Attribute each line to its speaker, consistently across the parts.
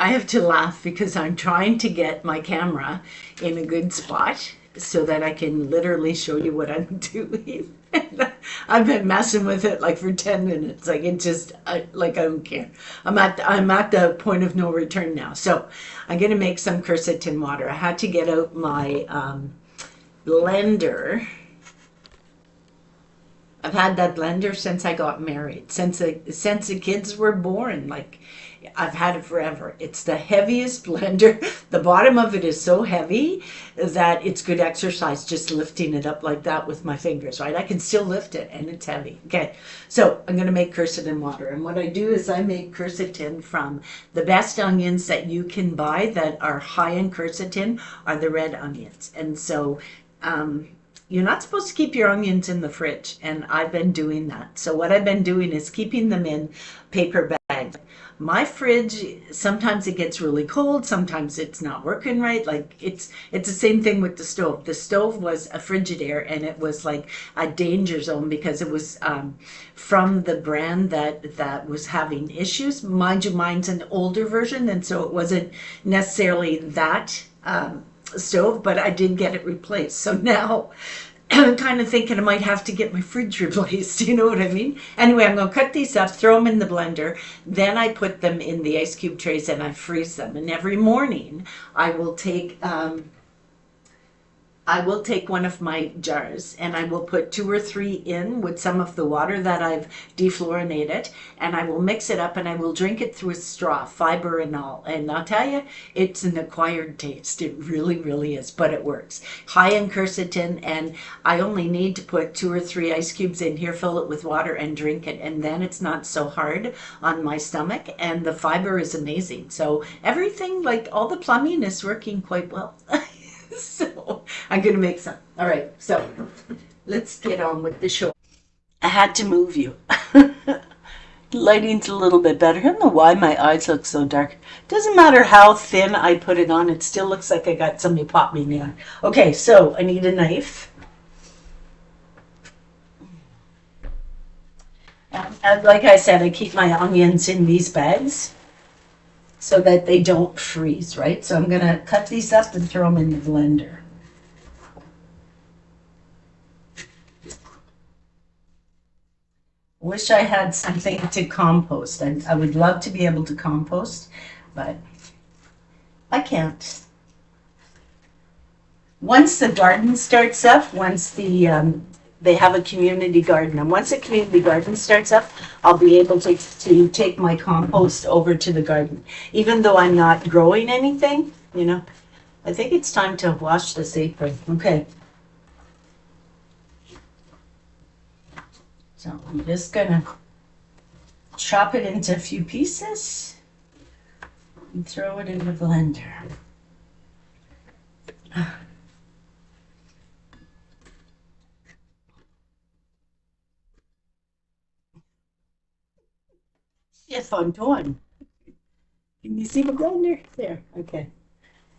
Speaker 1: I have to laugh because I'm trying to get my camera in a good spot so that I can literally show you what I'm doing. I've been messing with it like for 10 minutes. Like it just, like I don't care. I'm at the point of no return now. So I'm going to make some quercetin water. I had to get out my blender. I've had that blender since I got married, since the kids were born. Like I've had it forever. It's the heaviest blender. The bottom of it is so heavy that it's good exercise just lifting it up like that with my fingers, right? I can still lift it and it's heavy. Okay, so I'm going to make quercetin water. And what I do is I make quercetin from the best onions that you can buy that are high in quercetin are the red onions. And so you're not supposed to keep your onions in the fridge, and I've been doing that. So what I've been doing is keeping them in paper bags. My fridge, sometimes it gets really cold, sometimes it's not working right. Like it's the same thing with the stove. The stove was a Frigidaire, and it was like a danger zone because it was from the brand that was having issues. Mind you, mine's an older version, and so it wasn't necessarily that stove, but I did get it replaced. So now I'm kind of thinking I might have to get my fridge replaced. You know what I mean? Anyway, I'm going to cut these up, throw them in the blender. Then I put them in the ice cube trays and I freeze them. And every morning I will take one of my jars and I will put 2 or 3 in with some of the water that I've defluorinated, and I will mix it up and I will drink it through a straw, fiber and all. And I'll tell you, it's an acquired taste. It really, really is, but it works. High in quercetin, and I only need to put 2 or 3 ice cubes in here, fill it with water and drink it. And then it's not so hard on my stomach, and the fiber is amazing. So everything, like all the plumbing is working quite well. So I'm going to make some. All right, so let's get on with the show. I had to move you. Lighting's a little bit better. I don't know why my eyes look so dark. Doesn't matter how thin I put it on, it still looks like I got somebody pop me in the eye. Okay, so I need a knife. And like I said, I keep my onions in these bags so that they don't freeze, right? So I'm going to cut these up and throw them in the blender. Wish I had something to compost. I would love to be able to compost, but I can't. Once the garden starts up, once they have a community garden, and once the community garden starts up, I'll be able to take my compost over to the garden. Even though I'm not growing anything, you know, I think it's time to wash this apron. Okay. So I'm just gonna chop it into a few pieces and throw it in the blender. Yes, I'm done. Can you see the blender? There, okay.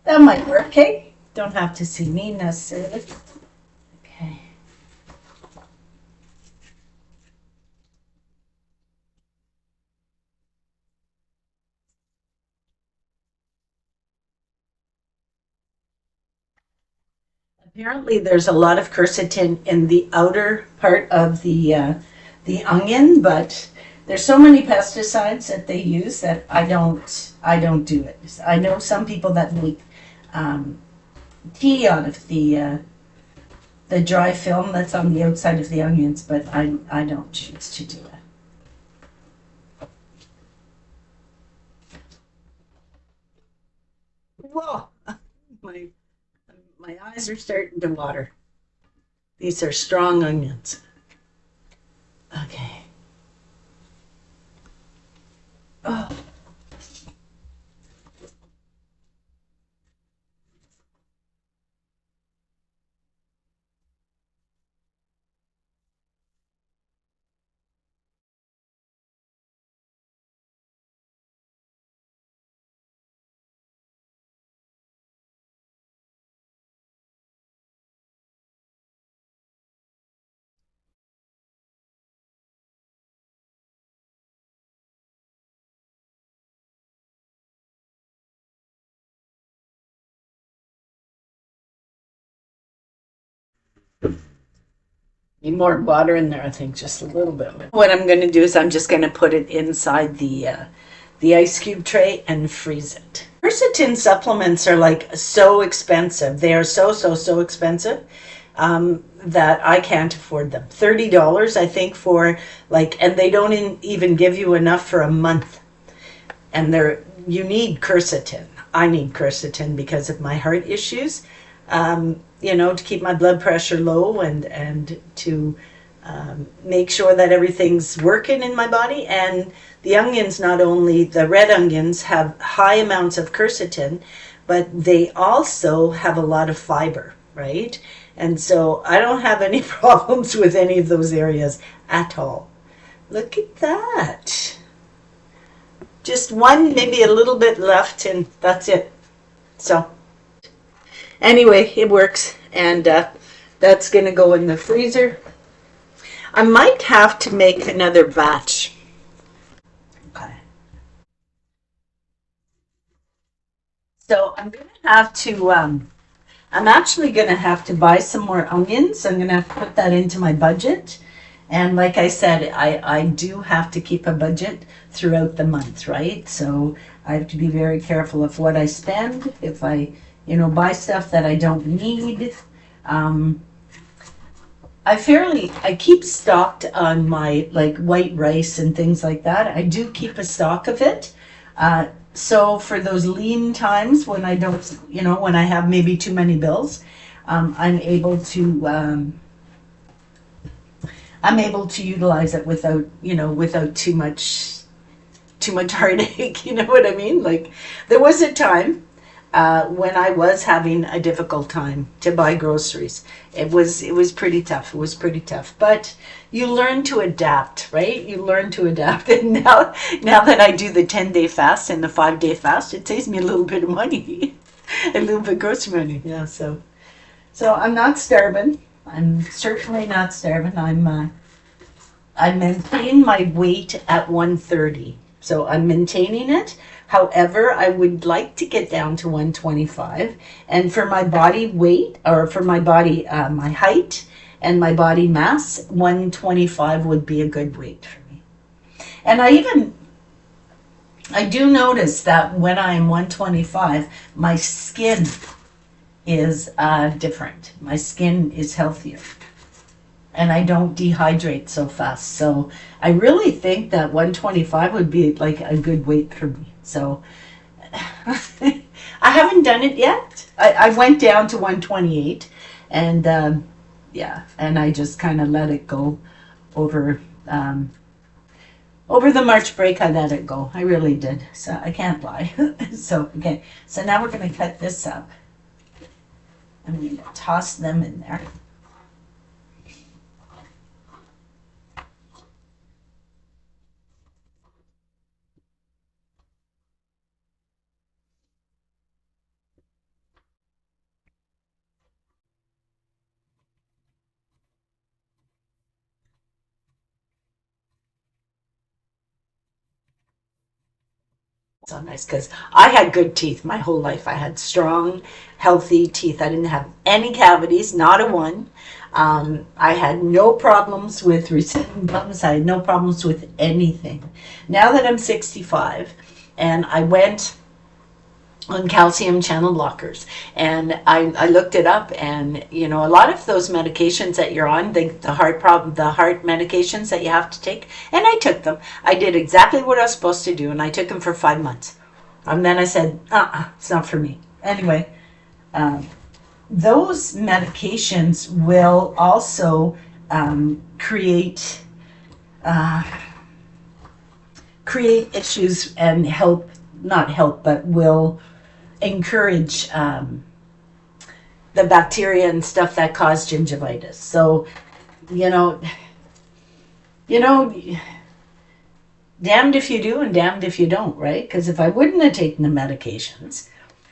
Speaker 1: That might work, okay? Don't have to see me necessarily. Okay. Apparently, there's a lot of quercetin in the outer part of the onion, but there's so many pesticides that they use that I don't do it. I know some people that make um, tea out of the dry film that's on the outside of the onions, but I don't choose to do it. Whoa, my my eyes are starting to water. These are strong onions. Okay. Oh. Need more water in there, I think, just a little bit. What I'm going to do is I'm just going to put it inside the ice cube tray and freeze it. Quercetin supplements are like so expensive. They are so expensive that I can't afford them. $30, I think, for like, and they don't even give you enough for a month. And you need quercetin. I need quercetin because of my heart issues. You know, to keep my blood pressure low and to make sure that everything's working in my body. And the onions, not only the red onions, have high amounts of quercetin, but they also have a lot of fiber, right? And so I don't have any problems with any of those areas at all. Look at that. Just one, maybe a little bit left, and that's it. So anyway, it works, and that's going to go in the freezer. I might have to make another batch. Okay. So I'm going to have to, I'm actually going to have to buy some more onions. I'm going to have to put that into my budget. And like I said, I do have to keep a budget throughout the month, right? So I have to be very careful of what I spend. If I, you know, buy stuff that I don't need. I keep stocked on my like white rice and things like that. I do keep a stock of it. So for those lean times when I don't, you know, when I have maybe too many bills, I'm able to utilize it without, you know, without too much heartache. You know what I mean? Like there was a time when I was having a difficult time to buy groceries. It was pretty tough. It was pretty tough. But you learn to adapt, right? You learn to adapt. And now that I do the 10-day fast and the 5-day fast, it saves me a little bit of money, a little bit of grocery money. Yeah. So I'm not starving. I'm certainly not starving. I maintain my weight at 130. So I'm maintaining it. However, I would like to get down to 125. And for my body weight, or for my body, my height and my body mass, 125 would be a good weight for me. And I do notice that when I'm 125, my skin is different. My skin is healthier. And I don't dehydrate so fast. So I really think that 125 would be like a good weight for me. So I haven't done it yet. I went down to 128 and yeah, and I just kind of let it go over the March break. I let it go. I really did. So I can't lie. So okay. So now we're going to cut this up. I'm going to toss them in there. So nice because I had good teeth my whole life. I had strong, healthy teeth. I didn't have any cavities, not a one. I had no problems with receding gums. I had no problems with anything. Now that I'm 65 and I went on calcium channel blockers and I looked it up, and you know, a lot of those medications that you're on, the heart medications that you have to take, and I took them. I did exactly what I was supposed to do, and I took them for 5 months, and then I said it's not for me anyway. Those medications will also create issues and will encourage the bacteria and stuff that cause gingivitis. So, you know, damned if you do and damned if you don't, right? Because if I wouldn't have taken the medications,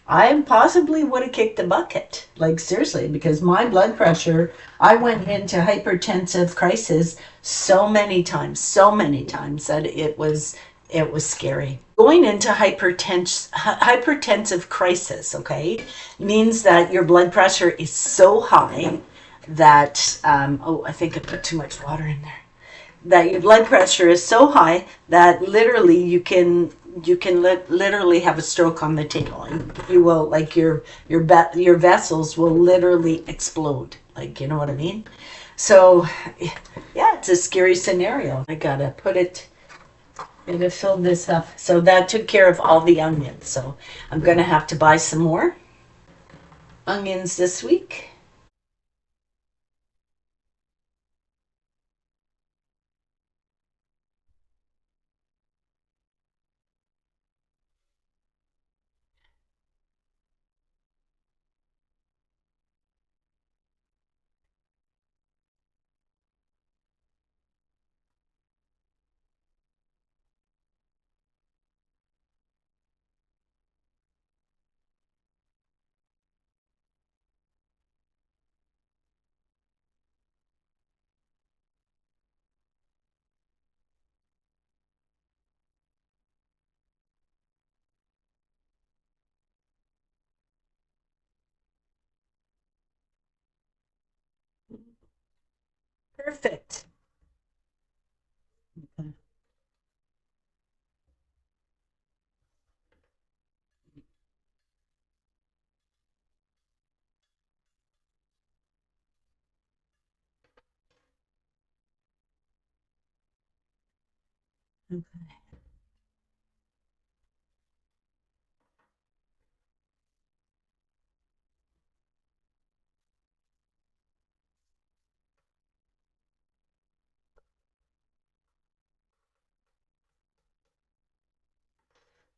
Speaker 1: I possibly would have kicked the bucket. Like seriously, because my blood pressure, I went into hypertensive crisis so many times that it was scary. Going into hypertensive crisis, okay, means that your blood pressure is so high that, oh, I think I put too much water in there, that your blood pressure is so high that literally literally have a stroke on the table, and you will, like, your vessels will literally explode, like, you know what I mean? So yeah, it's a scary scenario. I gotta fill this up. So that took care of all the onions, so I'm gonna have to buy some more onions this week. Perfect.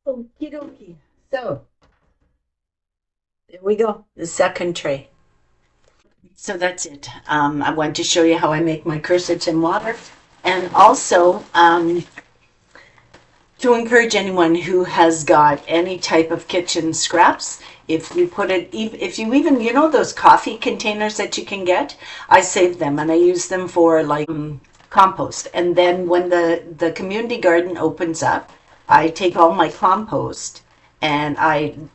Speaker 1: Okie dokie. So there we go, the second tray. So that's it. I wanted to show you how I make my quercetin water, and also to encourage anyone who has got any type of kitchen scraps, if you put it, if you even, you know, those coffee containers that you can get, I save them and I use them for, like, compost. And then when the community garden opens up, I take all my compost and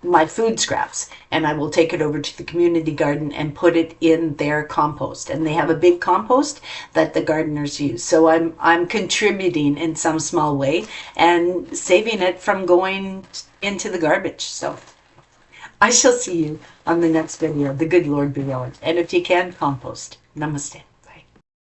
Speaker 1: my food scraps, and I will take it over to the community garden and put it in their compost. And they have a big compost that the gardeners use. So I'm contributing in some small way and saving it from going into the garbage. So I shall see you on the next video. The good Lord be willing. And if you can, compost. Namaste.